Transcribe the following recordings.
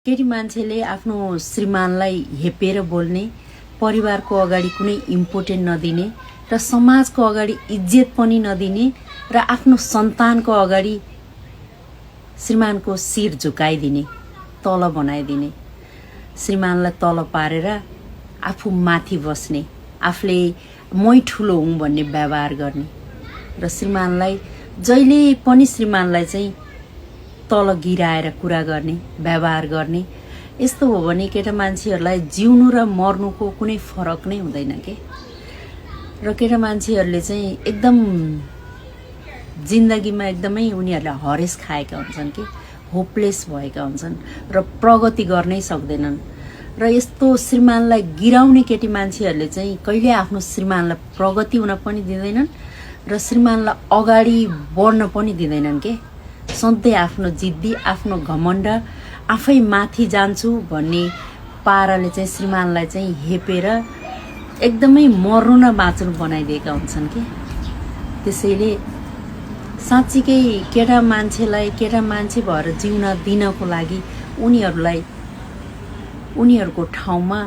केटी मान्छेले आफ्नो श्रीमानलाई हेपेर बोल्ने, परिवारको अगाडि कुनै इम्पोर्टेन्ट नदिने र समाजको अगाडि इज्जत पनि नदिने र आफ्नो सन्तानको अगाडि श्रीमानको शिर झुकाइदिने, तल बनाइदिने, श्रीमानलाई तल पारेर आफू माथि बस्ने, आफूले मै ठुलो हुँ भन्ने व्यवहार गर्ने र श्रीमानलाई जहिले पनि श्रीमानलाई चाहिँ तल गिराएर कुरा गर्ने, व्यवहार गर्ने। यस्तो हो भने केटा मान्छेहरूलाई जिउनु र मर्नुको कुनै फरक नै हुँदैन के। र केटा मान्छेहरूले चाहिँ एकदम जिन्दगीमा एकदमै उनीहरूले हरेस खाएका हुन्छन् कि, होपलेस भएका हुन्छन् र प्रगति गर्नै सक्दैनन्। र यस्तो श्रीमानलाई गिराउने केटी मान्छेहरूले चाहिँ कहिले आफ्नो श्रीमानलाई प्रगति हुन पनि दिँदैनन् र श्रीमानलाई अगाडि बढ्न पनि दिँदैनन् के। सधैँ आफ्नो जिद्दी, आफ्नो घमण्ड, आफै माथि जान्छु भन्ने पाराले चाहिँ श्रीमानलाई चाहिँ हेपेर एकदमै मर्नु न बाँच्नु बनाइदिएका हुन्छन् कि। त्यसैले साँच्चीकै केटा मान्छेलाई केटा मान्छे भएर जिउन दिनको लागि उनीहरूको ठाउँमा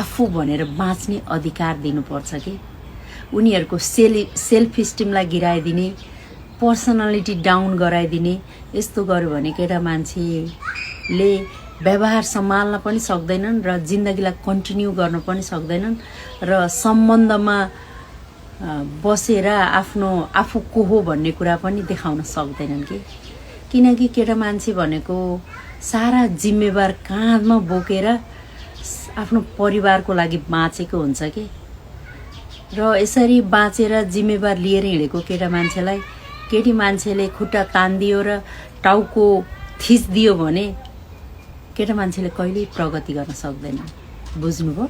आफू भनेर बाँच्ने अधिकार दिनुपर्छ कि। उनीहरूको सेल्फ स्टिमलाई गिराइदिने, पर्सनालिटी डाउन गराइदिने, यस्तो गर्यो भने केटा मान्छेले व्यवहार सम्हाल्न पनि सक्दैनन् र जिन्दगीलाई कन्टिन्यू गर्न पनि सक्दैनन् र सम्बन्धमा बसेर आफू को हो भन्ने कुरा पनि देखाउन सक्दैनन् कि। किनकि केटा मान्छे भनेको सारा जिम्मेवार काँधमा बोकेर आफ्नो परिवारको लागि बाँचेको हुन्छ कि। र यसरी बाँचेर जिम्मेवार लिएर हिँडेको केटा मान्छेलाई केटी मान्छेले खुट्टा तान्दियो र टाउको थिच्दियो भने केटा मान्छेले कहिल्यै प्रगति गर्न सक्दैन। बुझ्नुभयो?